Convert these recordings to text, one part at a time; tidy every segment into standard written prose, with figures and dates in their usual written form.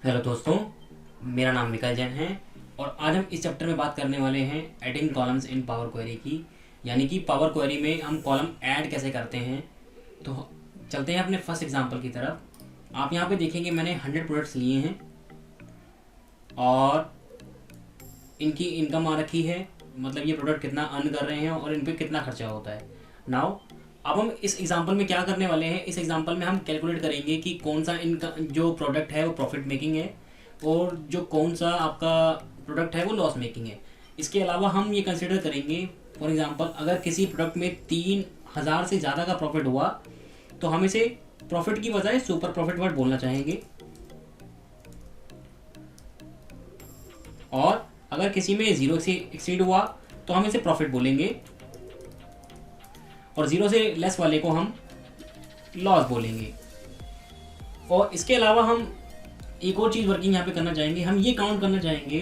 Hello दोस्तों, मेरा नाम विकल जैन है और आज हम इस चैप्टर में बात करने वाले हैं adding columns in power query की। यानी कि पावर क्वेरी में हम कॉलम ऐड कैसे करते हैं। तो चलते हैं अपने फर्स्ट एग्जांपल की तरफ। आप यहाँ पे देखेंगे मैंने 100 प्रोडक्ट्स लिए हैं और इनकी इनकम आ रखी है, मतलब ये प्रोडक्ट कितना अर्न कर रहे हैं और इन पर कितना खर्चा होता है। नाउ अब हम इस एग्जांपल में क्या करने वाले हैं, इस एग्जांपल में हम कैलकुलेट करेंगे कि कौन सा इनका जो प्रोडक्ट है वो प्रॉफिट मेकिंग है और जो कौन सा आपका प्रोडक्ट है वो लॉस मेकिंग है। इसके अलावा हम ये कंसिडर करेंगे, फॉर एग्जांपल अगर किसी प्रोडक्ट में 3000 से ज़्यादा का प्रॉफिट हुआ तो हम इसे प्रॉफिट की बजाय सुपर प्रॉफिट वर्ड बोलना चाहेंगे, और अगर किसी में 0 से एक्सीड हुआ तो हम इसे प्रॉफिट बोलेंगे और 0 से लेस वाले को हम लॉस बोलेंगे। और इसके अलावा हम एक और चीज़ वर्किंग यहाँ पे करना चाहेंगे, हम ये काउंट करना चाहेंगे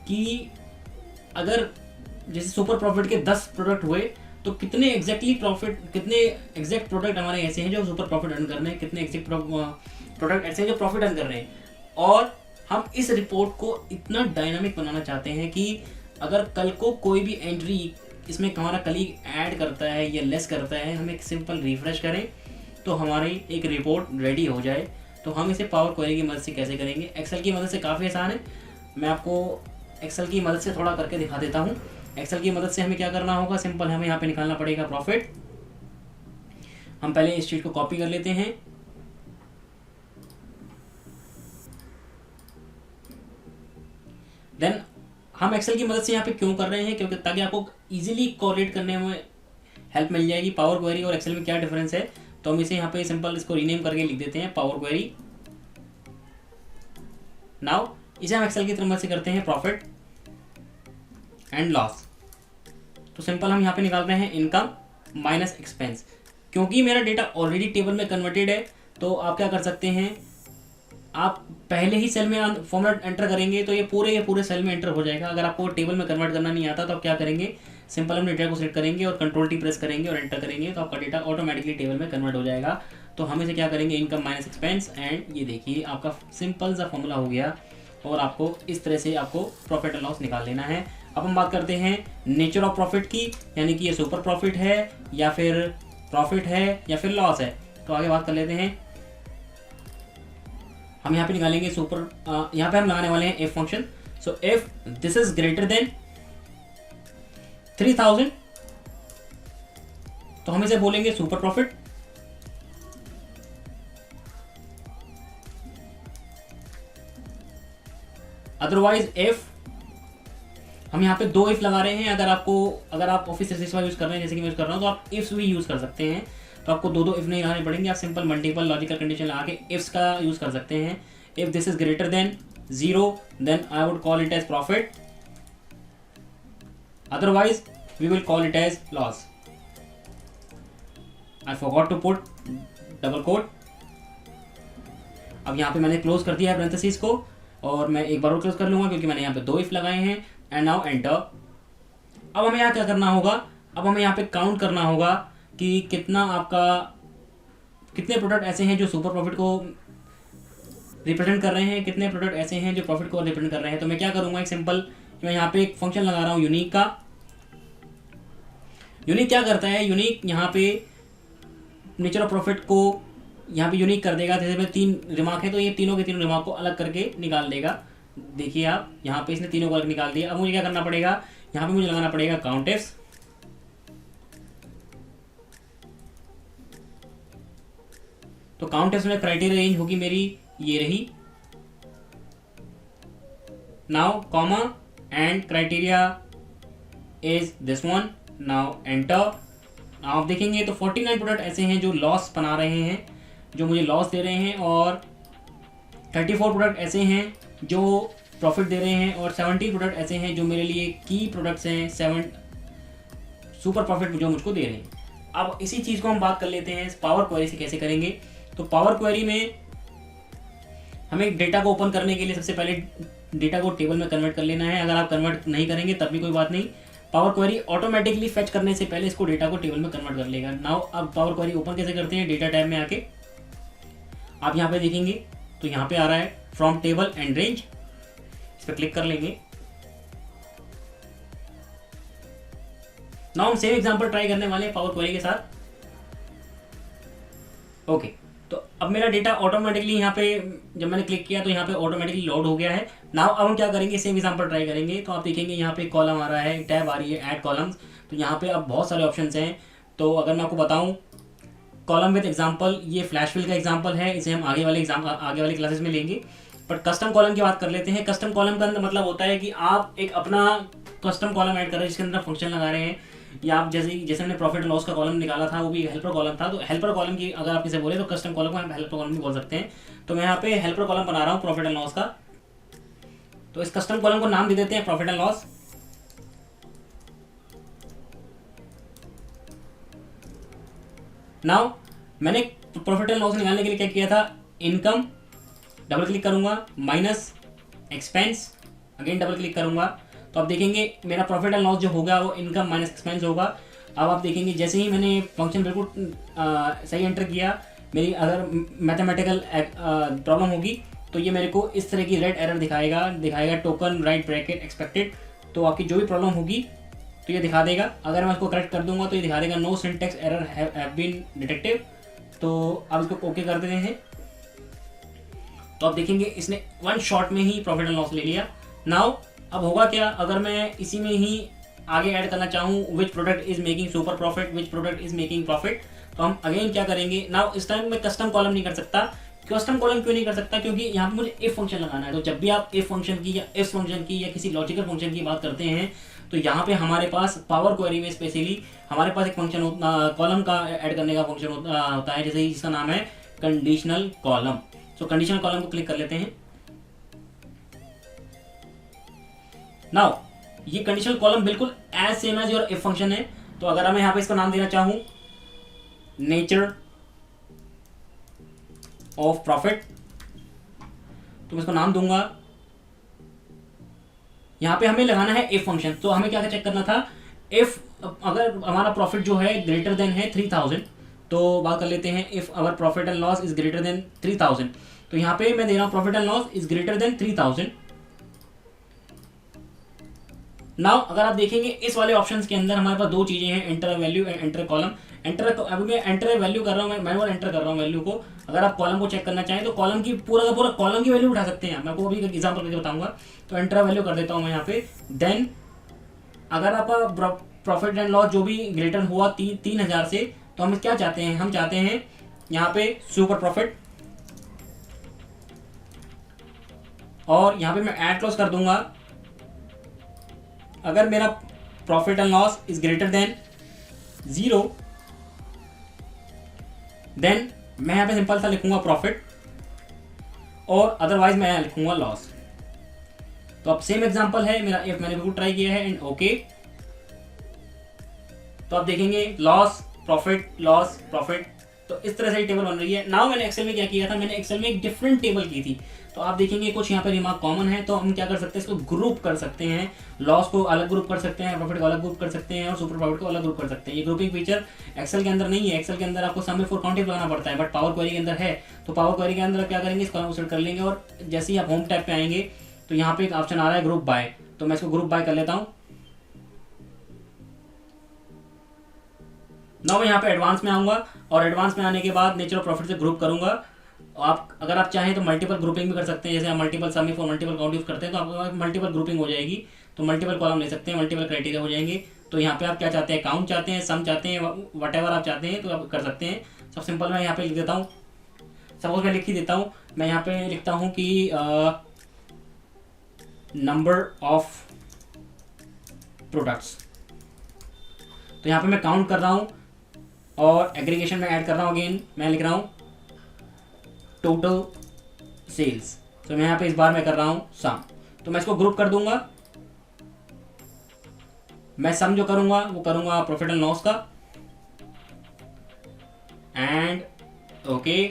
कि अगर जैसे सुपर प्रॉफिट के 10 प्रोडक्ट हुए तो कितने एग्जैक्टली प्रॉफिट, कितने एग्जैक्ट प्रोडक्ट हमारे ऐसे हैं जो सुपर प्रॉफिट अर्न कर रहे हैं, कितने एग्जैक्ट प्रोडक्ट ऐसे हैं जो प्रॉफिट अर्न कर रहे हैं। और हम इस रिपोर्ट को इतना डायनामिक बनाना चाहते हैं कि अगर कल को कोई भी एंट्री इसमें हमारा कलीग ऐड करता है या लेस करता है, हम एक सिंपल रिफ्रेश करें तो हमारी एक रिपोर्ट रेडी हो जाए। तो हम इसे पावर क्वेरी की मदद से कैसे करेंगे, एक्सेल की मदद से काफ़ी आसान है। मैं आपको एक्सेल की मदद से थोड़ा करके दिखा देता हूँ। एक्सेल की मदद से हमें क्या करना होगा, सिंपल हमें यहाँ पे निकालना पड़ेगा प्रॉफिट। हम पहले इस शीट को कॉपी कर लेते हैं, देन हम एक्सेल की मदद से यहाँ पे क्यों कर रहे हैं, क्योंकि ताकि आपको इजीली कोरिलेट करने में हेल्प मिल जाएगी पावर क्वेरी और एक्सेल में क्या डिफरेंस है। तो हम इसे यहाँ पे सिंपल इसको रीनेम करके लिख देते हैं पावर क्वेरी। नाउ इसे हम एक्सेल की मदद से करते हैं प्रॉफिट एंड लॉस। तो सिंपल हम यहाँ पे निकाल रहे हैं इनकम माइनस एक्सपेंस। क्योंकि मेरा डेटा ऑलरेडी टेबल में कन्वर्टेड है तो आप क्या कर सकते हैं, आप पहले ही सेल में फॉर्मूला एंटर करेंगे तो ये पूरे सेल में एंटर हो जाएगा। अगर आपको टेबल में कन्वर्ट करना नहीं आता तो आप क्या करेंगे, सिंपल हम डेटा को सिलेक्ट करेंगे और कंट्रोल टी प्रेस करेंगे और एंटर करेंगे तो आपका डेटा ऑटोमेटिकली टेबल में कन्वर्ट हो जाएगा। तो हम इसे क्या करेंगे, इनकम माइनस एक्सपेंस, एंड ये देखिए आपका सिंपल सा फॉर्मूला हो गया। और आपको इस तरह से आपको प्रॉफिट एंड लॉस निकाल लेना है। अब हम बात करते हैं नेचर ऑफ प्रॉफिट की, यानी कि ये सुपर प्रॉफिट है या फिर प्रॉफिट है या फिर लॉस है। तो आगे बात कर लेते हैं। हम यहाँ पे निकालेंगे सुपर, यहाँ पे हम लगाने वाले हैं F function. So if this is greater then 3000 तो हम इसे बोलेंगे सुपर प्रॉफिट। अदरवाइज इफ, हम यहाँ पे 2 इफ लगा रहे हैं। अगर आप ऑफिस 365 यूज कर रहे हैं जैसे कि मैं यूज कर रहा हूँ तो आप इफ्स भी यूज कर सकते हैं। तो आपको 2 इफ नहीं लगाने पड़ेंगे, आप सिंपल मल्टीपल लॉजिकल कंडीशन लगा के इफ्स का यूज कर सकते हैं। If this is greater than 0 then I would call it as profit, otherwise we will call it as loss. I forgot to put double quote. अब यहाँ पे मैंने क्लोज कर दिया है पैरेंथेसिस को और मैं एक बार और क्लोज कर लूंगा क्योंकि मैंने यहाँ पे 2 इफ लगाए हैं। And now enter. अब हमें यहाँ क्या करना होगा, अब हमें यहाँ पे काउंट करना होगा कि कितने प्रोडक्ट ऐसे हैं जो सुपर प्रॉफिट को रिप्रेजेंट कर रहे हैं, कितने प्रोडक्ट ऐसे हैं जो प्रॉफिट को रिप्रेजेंट कर रहे हैं। तो मैं क्या करूँगा, एक सिंपल मैं यहाँ पे एक फंक्शन लगा रहा हूँ यूनिक का। यूनिक क्या करता है, यूनिक यहाँ पे नेचर ऑफ प्रॉफिट को यहाँ पे यूनिक कर देगा। जैसे में 3 रिमार्क है तो ये तीनों के तीनों रिमार्क को अलग करके निकाल देगा। देखिए आप यहाँ पे इसने तीनों को अलग निकाल दिया। अब मुझे क्या करना पड़ेगा, यहाँ पे मुझे लगाना पड़ेगा काउंट इफ्स। तो काउंट इफ्स में क्राइटेरिया रेंज होगी मेरी ये रही। Now comma and criteria is this one. Now enter. आप देखेंगे तो 49 प्रोडक्ट ऐसे हैं जो लॉस बना रहे हैं, जो मुझे लॉस दे रहे हैं, और 34 प्रोडक्ट ऐसे हैं जो प्रॉफिट दे रहे हैं, और 70 प्रोडक्ट ऐसे हैं जो मेरे लिए की प्रोडक्ट्स हैं, 7 सुपर प्रॉफिट जो मुझको दे रहे हैं। अब इसी चीज़ को हम बात कर लेते हैं पावर क्वेरी से कैसे करेंगे। तो पावर क्वेरी में हमें डेटा को ओपन करने के लिए सबसे पहले डेटा को टेबल में कन्वर्ट कर लेना है। अगर आप कन्वर्ट नहीं करेंगे तब भी कोई बात नहीं, पावर क्वेरी ऑटोमेटिकली फेच करने से पहले इसको डेटा को टेबल में कन्वर्ट कर लेगा। नाउ अब पावर क्वेरी ओपन कैसे करते हैं, डेटा टैब में आके आप यहाँ पे देखेंगे तो यहाँ पे आ रहा है फ्रॉम टेबल एंड रेंज, इस पर क्लिक कर लेंगे। नाउ हम सेम एग्जांपल ट्राई करने वाले हैं पावर क्वेरी के साथ। ओके, तो अब मेरा डेटा ऑटोमेटिकली यहाँ पे जब मैंने क्लिक किया तो यहाँ पे ऑटोमेटिकली लोड हो गया है। नाउ अब हम क्या करेंगे, सेम एग्जांपल ट्राई करेंगे। तो आप देखेंगे यहाँ पे कॉलम आ रहा है, टैब आ रही है, ऐड कॉलम्स। तो यहाँ पे अब बहुत सारे ऑप्शंस हैं। तो अगर मैं आपको बताऊँ, कॉलम विद एग्जाम्पल, ये फ्लैश फिल का एग्जाम्पल है, इसे हम आगे वाले क्लासेस में लेंगे। बट कस्टम कॉलम की बात कर लेते हैं। कस्टम कॉलम का मतलब होता है कि आप एक अपना कस्टम कॉलम ऐड कर रहे हैं जिसके अंदर फंक्शन लगा रहे हैं, या आप जैसे हमने प्रॉफिट एंड लॉस का कॉलम निकाला था, वो भी हेल्पर कॉलम था। तो हेल्पर कॉलम की अगर आप किसे बोले तो कस्टम कॉलम को हम हेल्पर कॉलम भी बोल सकते हैं। तो मैं यहाँ पे हेल्पर कॉलम बना रहा हूँ प्रॉफिट एंड लॉस का। तो इस कस्टम कॉलम को नाम दे देते हैं प्रॉफिट एंड लॉस। नाउ मैंने प्रॉफिट एंड लॉस निकालने के लिए क्या किया था, इनकम, डबल क्लिक करूंगा, minus expense, again double click करूंगा। तो आप देखेंगे मेरा प्रॉफिट एंड लॉस जो होगा वो इनकम माइनस एक्सपेंस होगा। अब आप देखेंगे जैसे ही मैंने फंक्शन बिल्कुल सही एंटर किया, मेरी अगर मैथमेटिकल प्रॉब्लम होगी तो ये मेरे को इस तरह की रेड एरर दिखाएगा टोकन राइट ब्रैकेट एक्सपेक्टेड। तो आपकी जो भी प्रॉब्लम होगी तो ये दिखा देगा। अगर मैं इसको करेक्ट कर दूंगा तो ये दिखा देगा no syntax error have been detected. तो अब इसको ओके कर देते हैं। तो आप देखेंगे इसने वन शॉट में ही प्रॉफिट एंड लॉस ले लिया। नाउ अब होगा क्या, अगर मैं इसी में ही आगे ऐड करना चाहूँ which product is making super profit, which product is making profit, तो हम अगेन क्या करेंगे। नाउ इस टाइम मैं कस्टम कॉलम नहीं कर सकता। कस्टम कॉलम क्यों नहीं कर सकता, क्योंकि यहाँ पे मुझे इफ फंक्शन लगाना है। तो जब भी आप इफ फंक्शन की या इफ फंक्शन की या किसी लॉजिकल फंक्शन की बात करते हैं तो यहाँ पे हमारे पास पावर क्वेरी में स्पेशली हमारे पास एक फंक्शन कॉलम का ऐड करने का फंक्शन होता है, जैसे जिसका नाम है conditional column. So conditional column को क्लिक कर लेते हैं। नाउ ये कंडीशनल कॉलम बिल्कुल as same as your if function है। तो अगर मैं यहाँ पे इसका नाम देना चाहूं नेचर ऑफ प्रॉफिट, तो मैं इसको नाम दूंगा। यहाँ पे हमें लगाना है इफ फंक्शन। तो हमें क्या चेक करना था, इफ अगर हमारा प्रॉफिट जो है ग्रेटर देन है 3000, तो बात कर लेते हैं if our profit and loss is greater then 3000। तो यहाँ पे मैं दे रहा हूँ profit and loss is greater then 3000। Now अगर आप देखेंगे इस वाले ऑप्शंस के अंदर हमारे पास दो चीजें हैं, enter value and enter column. अभी मैं एंटर वैल्यू कर रहा हूँ, मैं मैनुअल एंटर कर रहा हूँ वैल्यू को। अगर आप कॉलम को चेक करना चाहें तो कॉलम की पूरा का पूरा कॉलम की वैल्यू उठा सकते हैं। मैं आपको अभी एग्जांपल करके बताऊंगा। तो एंटर वैल्यू कर देता हूँ मैं यहाँ पे। देन अगर आप प्रॉफिट एंड लॉस जो भी ग्रेटर हुआ 3000 से, तो हम क्या चाहते हैं, हम चाहते हैं यहाँ पे सुपर प्रॉफिट, और यहाँ पे मैं ऐड क्लोज कर दूंगा। अगर मेरा profit and loss is greater than 0, then मैं यहाँ पे सिंपल सा लिखूंगा प्रॉफिट, और अदरवाइज मैं यहाँ लिखूंगा लॉस। तो अब सेम एग्जांपल है मेरा, इफ मैंने बिल्कुल ट्राई किया है एंड ओके। तो आप देखेंगे लॉस प्रॉफिट। तो इस तरह से टेबल बन रही है। नाउ मैंने एक्सेल में क्या किया था, मैंने एक्सेल में एक डिफरेंट टेबल की थी। तो आप देखेंगे कुछ यहाँ पे रिमार्क कॉमन है। तो हम क्या कर सकते हैं, इसको ग्रुप कर सकते हैं। लॉस को अलग ग्रुप कर सकते हैं, प्रॉफिट को अलग ग्रुप कर सकते हैं, और सुपर प्रॉफिट को अलग ग्रुप कर सकते हैं। ये ग्रुपिंग फीचर एक्सेल के अंदर नहीं है। एक्सेल के अंदर आपको सम बिफोर काउंटिंग लगाना पड़ता है, बट पावर क्वेरी के अंदर है। तो पावर क्वेरी के अंदर क्या करेंगे, इस कॉलम को सेलेक्ट कर लेंगे, और जैसे ही आप होम टैब पे आएंगे तो यहाँ पे एक ऑप्शन आ रहा है ग्रुप बाय। तो मैं इसको ग्रुप बाय कर लेता हूँ। नाउ मैं यहाँ पे एडवांस में आऊंगा, और एडवांस में आने के बाद नेचर ऑफ प्रॉफिट से ग्रुप करूंगा। आप अगर आप चाहें तो मल्टीपल ग्रुपिंग भी कर सकते हैं। जैसे आप multiple sum for multiple count use करते हैं तो आपको मल्टीपल ग्रुपिंग हो जाएगी। तो मल्टीपल कॉलम ले सकते हैं, मल्टीपल क्राइटेरिया हो जाएंगे। तो यहाँ पे आप क्या चाहते हैं, काउंट चाहते हैं, सम चाहते हैं, वट एवर आप चाहते हैं तो आप कर सकते हैं। सब सिंपल मैं यहाँ पे लिख देता हूँ। सपोज मैं लिख ही देता हूँ, मैं यहाँ पे लिखता हूँ कि नंबर ऑफ प्रोडक्ट्स। तो यहाँ पे मैं काउंट कर रहा हूँ, और एग्रीगेशन में ऐड कर रहा हूँ। अगेन मैं लिख रहा हूँ टोटल सेल्स। तो मैं यहाँ पे इस बार मैं कर रहा हूँ सम। तो मैं इसको ग्रुप कर दूंगा। मैं सम जो करूंगा वो करूंगा प्रॉफिट एंड लॉस का, एंड ओके।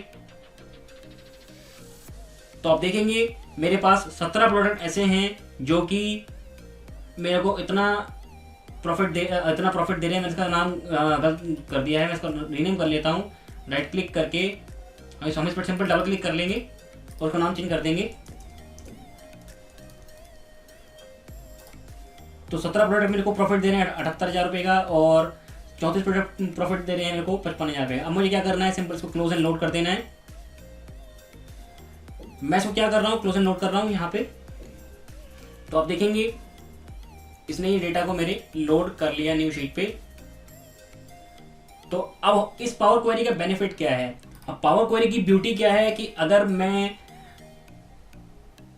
तो आप देखेंगे मेरे पास 17 प्रोडक्ट ऐसे हैं जो कि मेरे को इतना प्रॉफिट दे रहे हैं। मैंने इसका नाम गलत कर दिया है, मैं इसको रीनेम कर लेता हूँ। राइट क्लिक करके हम इस पर सिंपल डबल क्लिक कर लेंगे और उसका नाम चेंज कर देंगे तो 17 प्रोडक्ट मेरे को प्रॉफिट दे रहे हैं 78,000 रुपये का, और 34 प्रोडक्ट प्रॉफिट दे रहे हैं मेरे को 55,000 रुपये का। अब मुझे क्या करना है, सिंपल इसको क्लोज एंड लोड कर देना है। मैं इसको क्या कर रहा हूँ, क्लोज एंड लोड कर रहा हूँ यहाँ पे। तो आप देखेंगे इसने ये डेटा को मेरे लोड कर लिया न्यू शीट पे। तो अब इस पावर क्वेरी का बेनिफिट क्या है, अब पावर क्वेरी की ब्यूटी क्या है कि अगर मैं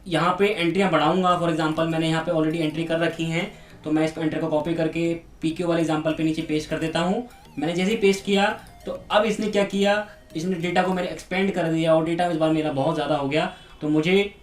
यहाँ पे एंट्रियाँ बढ़ाऊंगा, फॉर एग्जांपल मैंने यहाँ पे ऑलरेडी एंट्री कर रखी हैं, तो मैं इस एंट्री को कॉपी करके पीक्यू वाले एग्जांपल पे नीचे पेस्ट कर देता हूँ। मैंने जैसे ही पेस्ट किया तो अब इसने क्या किया, इसने डेटा को मेरे एक्सपेंड कर दिया, और डेटा इस बार मेरा बहुत ज़्यादा हो गया। तो मुझे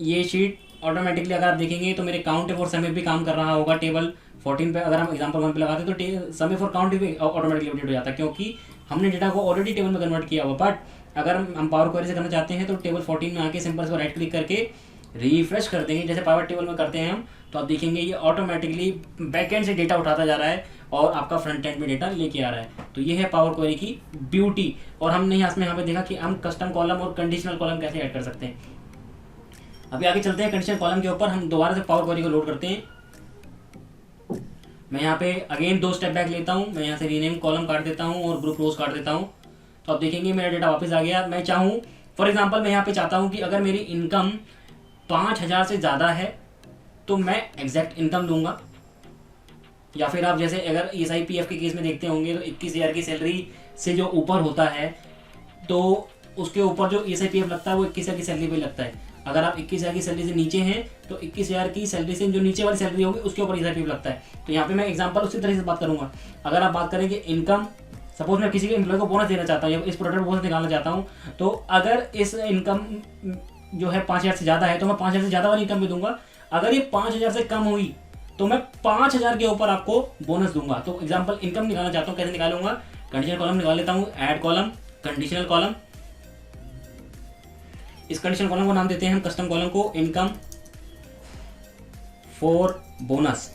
ये शीट ऑटोमेटिकली, अगर आप देखेंगे तो मेरे काउंट फॉर समय भी काम कर रहा होगा। टेबल 14 पे अगर हम एग्जांपल 1 पे लगाते तो समय फॉर काउंट भी ऑटोमेटिकली अपडेट हो जाता है, क्योंकि हमने डेटा को ऑलरेडी टेबल में कन्वर्ट किया हुआ। बट अगर हम पावर क्वेरी से करना चाहते हैं तो टेबल 14 में आके सिंपल इसको राइट क्लिक करके रिफ्रेश कर देंगे, जैसे पावर टेबल में करते हैं हम। तो आप देखेंगे ये ऑटोमेटिकली बैकएंड से डेटा उठाता जा रहा है और आपका फ्रंट एंड में डेटा लेके आ रहा है। तो ये है पावर क्वेरी की ब्यूटी। और हमने यहाँ पे देखा कि हम कस्टम कॉलम और कंडीशनल कॉलम कैसे ऐड कर सकते हैं। अभी आगे चलते हैं कंडीशनल कॉलम के ऊपर। हम दोबारा से पावर क्वेरी को लोड करते हैं। मैं यहाँ पे अगेन 2 स्टेप बैक लेता हूँ। मैं यहाँ से रीनेम कॉलम काट देता हूँ और ग्रुप रोज काट देता हूँ। तो आप देखेंगे मेरा डेटा वापस आ गया। मैं चाहूँ फॉर एग्जांपल, मैं यहाँ पे चाहता हूँ कि अगर मेरी इनकम 5,000 से ज़्यादा है तो मैं एग्जैक्ट इनकम दूंगा, या फिर आप जैसे अगर ESIPF के केस में देखते होंगे तो 21,000 की सैलरी से जो ऊपर होता है तो उसके ऊपर जो ESIPF लगता है वो 21,000 की सैलरी पे लगता है। अगर आप 21,000 की सैलरी से नीचे हैं तो 21,000 की सैलरी से जो नीचे वाली सैलरी होगी उसके ऊपर ESIPF लगता है। तो यहाँ पे मैं एग्जांपल उसी तरह से बात करूँगा। अगर आप बात करें कि इनकम, सपोज मैं किसी के एम्प्लॉय को बोनस देना चाहता हूँ या इस प्रोडक्ट को बोनस निकालना चाहता हूँ, तो अगर इस इनकम जो है 5,000 से ज़्यादा है तो मैं 5,000 से ज़्यादा वाली इनकम भी दूंगा। अगर ये 5,000 से कम हुई तो मैं 5,000 के ऊपर आपको बोनस दूंगा। तो एग्जांपल इनकम निकालना चाहता हूँ, कैसे निकालूंगा, कंडीशनल कॉलम निकाल लेता हूँ, ऐड कॉलम, कंडीशनल कॉलम। इस कंडीशनल कॉलम को नाम देते हैं हम कस्टम कॉलम को इनकम फॉर बोनस।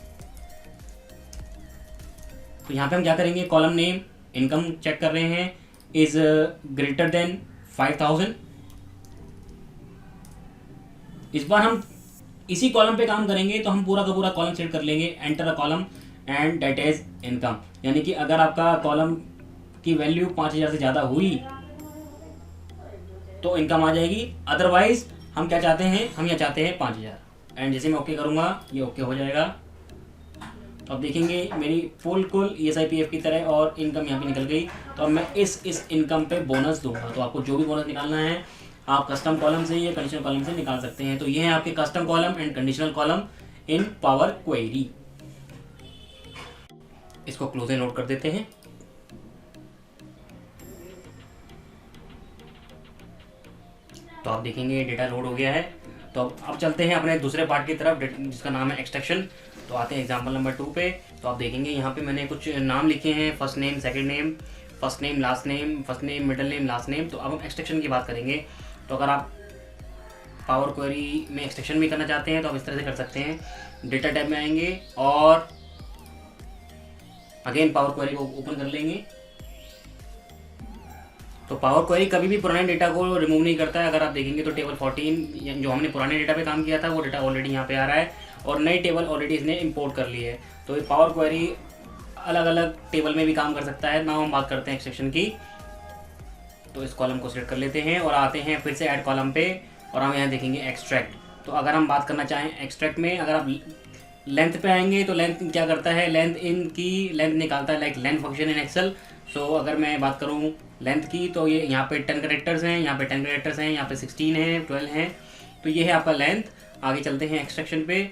तो यहाँ पे हम क्या करेंगे, कॉलम नेम इनकम चेक कर रहे हैं, इज ग्रेटर देन 5,000। इस बार हम इसी कॉलम पे काम करेंगे तो हम पूरा का पूरा कॉलम सेट कर लेंगे, enter a column and that is income. यानी कि अगर आपका कॉलम की वैल्यू 5,000 से ज़्यादा हुई तो इनकम आ जाएगी। अदरवाइज हम क्या चाहते हैं, हम यहाँ चाहते हैं 5,000, एंड जैसे मैं ओके करूँगा ये ओके हो जाएगा। तो अब देखेंगे मेरी फुल कुल ESIPF की तरह और इनकम यहाँ पे निकल गई। तो अब मैं इस इनकम पे बोनस दूंगा। तो आपको जो भी बोनस निकालना है आप कस्टम कॉलम से या कंडीशनल कॉलम से निकाल सकते हैं। तो ये है आपके custom column and conditional column in power query. इसको क्लोज एंड लोड कर देते हैं। तो आप देखेंगे डेटा लोड हो गया है। तो अब चलते हैं अपने दूसरे पार्ट की तरफ जिसका नाम है एक्सट्रैक्शन। तो आते हैं एग्जाम्पल नंबर 2 पे। तो आप देखेंगे यहाँ पे मैंने कुछ नाम लिखे हैं, first name, second name, first name, last name, first name, middle name, last name. तो अब हम एक्सट्रैक्शन की बात करेंगे। तो अगर आप पावर क्वेरी में एक्सट्रैक्शन भी करना चाहते हैं तो आप इस तरह से कर सकते हैं। डेटा टैब में आएंगे और अगेन पावर क्वेरी को ओपन कर लेंगे। तो पावर क्वेरी कभी भी पुराने डेटा को रिमूव नहीं करता है। अगर आप देखेंगे तो टेबल 14 जो हमने पुराने डेटा पे काम किया था वो डेटा ऑलरेडी यहाँ पे आ रहा है और नई टेबल ऑलरेडी इसने इंपोर्ट कर ली है। तो ये पावर क्वेरी अलग अलग टेबल में भी काम कर सकता है। नाउ हम बात करते हैं एक्सट्रैक्शन की। तो इस कॉलम को सिलेक्ट कर लेते हैं और आते हैं फिर से ऐड कॉलम पे और हम यहाँ देखेंगे एक्सट्रैक्ट। तो अगर हम बात करना चाहें एक्सट्रैक्ट में, अगर आप लेंथ पे आएंगे तो लेंथ क्या करता है, लेंथ इन की लेंथ निकालता है, like length function in Excel. So अगर मैं बात करूँ लेंथ की तो ये यहाँ पे 10 कैरेक्टर्स हैं, यहाँ पे 10 कैरेक्टर्स हैं, यहाँ पे 16 हैं, 12 हैं। तो ये है आपका लेंथ। आगे चलते हैं एक्सट्रैक्शन पे।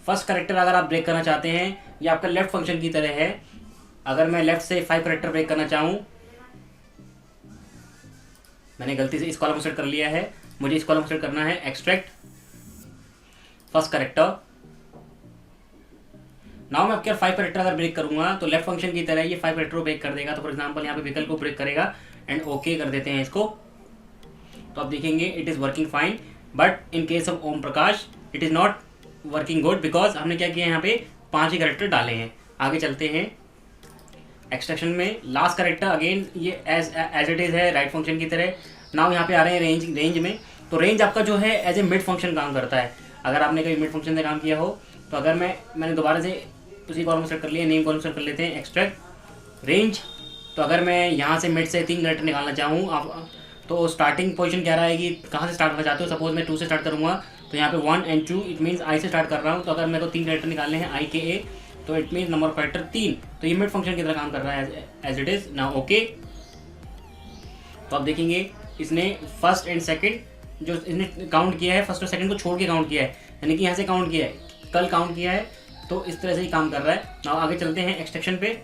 फर्स्ट कैरेक्टर अगर आप ब्रेक करना चाहते हैं, ये आपका लेफ्ट फंक्शन की तरह है। अगर मैं लेफ्ट से 5 कैरेक्टर ब्रेक करना चाहूँ, मैंने गलती से इस कॉलम को सेट कर लिया है, मुझे इस कॉलम को सेट करना है एक्सट्रैक्ट फर्स्ट कैरेक्टर। नाउ मैं आपके 5 कैरेक्टर अगर ब्रेक करूंगा तो लेफ्ट फंक्शन की तरह ये 5 कैरेक्टर को ब्रेक कर देगा। तो फॉर एग्जांपल यहाँ पे व्हीकल को ब्रेक करेगा एंड ओके कर देते हैं इसको। तो आप देखेंगे it is working fine, but in case of Om Prakash it is not working good because हमने क्या किया, यहाँ पे 5 ही कैरेक्टर डाले हैं। आगे चलते हैं एक्सट्रैक्शन में। लास्ट कैरेक्टर अगेन ये एज इट इज़ है राइट फंक्शन की तरह। नाउ यहाँ पे आ रहे हैं रेंज में। तो रेंज आपका जो है एज ए मिड फंक्शन काम करता है। अगर आपने कभी मिड फंक्शन से काम किया हो तो अगर मैंने दोबारा से उसी कॉलम सेट कर लिया, नेम कॉलम सेट कर लेते हैं, एक्सट्रैक्ट रेंज। तो अगर मैं यहाँ से मिड से 3 कैरेक्टर निकालना चाहूँ आप, तो स्टार्टिंग पोजीशन क्या रहेगी, कहाँ से स्टार्ट करना चाहते हो। सपोज मैं 2 से स्टार्ट करूँगा, तो यहाँ पे 1 and 2 इट मीन्स आई से स्टार्ट कर रहा हूँ। तो अगर मेरे को 3 कैरेक्टर निकालने हैं आई के ए, तो it means number of character 3। तो ये मिड फंक्शन की तरह काम कर रहा है as it is now. Okay, तो आप देखेंगे इसने फर्स्ट एंड सेकंड जो इसने काउंट किया है, फर्स्ट और सेकंड को छोड़ के काउंट किया है, यानी कि यहाँ से काउंट किया है, कल काउंट किया है। तो इस तरह से ही काम कर रहा है। नाउ आगे चलते हैं एक्सट्रैक्शन पे।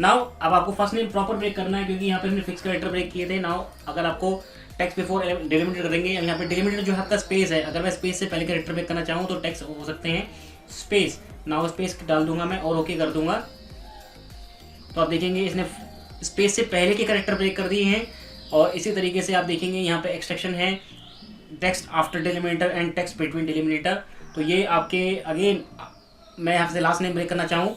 नाउ अब आपको फर्स्ट नेम प्रॉपर ब्रेक करना है, क्योंकि यहाँ पे हमने फिक्स कैरेक्टर ब्रेक किए थे। नाउ अगर आपको टेक्स्ट बिफोर डिलीमिटर करेंगे, यहाँ पे डिलीमिटर जो है आपका स्पेस है, अगर मैं स्पेस से पहले कैरेक्टर ब्रेक करना चाहूँ तो टेक्स्ट हो सकते हैं स्पेस। नाउ स्पेस डाल दूंगा मैं और ओके कर दूंगा। तो आप देखेंगे इसने स्पेस से पहले के कैरेक्टर ब्रेक कर दिए हैं। और इसी तरीके से आप देखेंगे यहाँ पे एक्सट्रैक्शन है text after delimiter and text between delimiter. तो ये आपके अगेन मैं यहाँ से लास्ट नेम ब्रेक करना चाहूँ,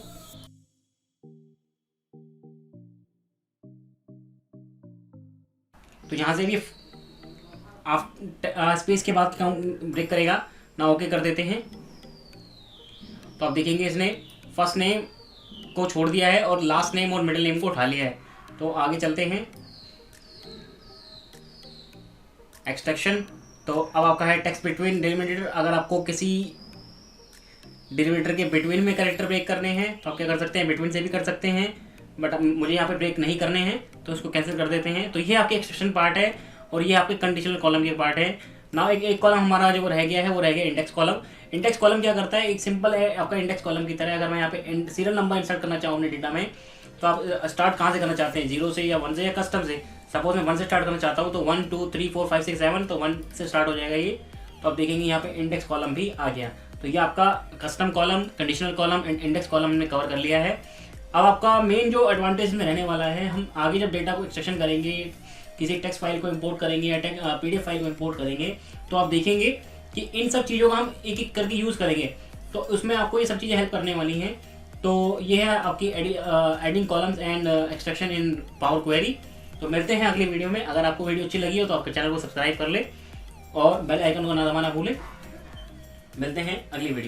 तो यहाँ से भी स्पेस के बाद काउंट ब्रेक करेगा। ना ओके कर देते हैं। तो आप देखेंगे इसने फर्स्ट नेम को छोड़ दिया है और लास्ट नेम और मिडिल नेम को उठा लिया है। तो आगे चलते हैं एक्सट्रैक्शन। तो अब आपका है टेक्स्ट बिटवीन डिलीमिटर। अगर आपको किसी डिलीमिटर के बिटवीन में कैरेक्टर ब्रेक करने हैं तो आप क्या कर सकते हैं, बिटवीन से भी कर सकते हैं, बट मुझे यहाँ पे ब्रेक नहीं करने हैं तो इसको कैंसिल कर देते हैं। तो ये आपके एक्सट्रैक्शन पार्ट है और ये आपके कंडीशनल कॉलम के पार्ट है। ना एक कॉलम हमारा जो रह गया है वो रह गया इंडेक्स कॉलम। इंडेक्स कॉलम क्या करता है, एक सिंपल है आपका इंडेक्स कॉलम की तरह। अगर मैं यहाँ पे सीरियल नंबर इंसर्ट करना चाहूँ अपने डेटा में, तो आप स्टार्ट कहाँ से करना चाहते हैं, 0 से या 1 से या कस्टम से। सपोज मैं 1 से स्टार्ट करना चाहता हूँ तो 1 2 3 4 5 6 7, तो 1 से स्टार्ट हो जाएगा ये। तो आप देखेंगे यहाँ पे इंडेक्स कॉलम भी आ गया। तो ये आपका custom column, conditional column and index column हमने कवर कर लिया है। अब आपका मेन जो एडवांटेज में रहने वाला है, हम आगे जब डेटा को एक्सट्रैक्शन करेंगे, किसी टेक्स्ट फाइल को इंपोर्ट करेंगे या PDF फाइल को इंपोर्ट करेंगे, तो आप देखेंगे कि इन सब चीज़ों का हम एक एक करके यूज़ करेंगे। तो उसमें आपको ये सब चीज़ें हेल्प करने वाली हैं। तो ये है आपकी adding columns and extraction in power query. तो मिलते हैं अगली वीडियो में। अगर आपको वीडियो अच्छी लगी हो तो आपके चैनल को सब्सक्राइब कर ले और बेल आइकन को ना दबाना भूलें। मिलते हैं अगली वीडियो।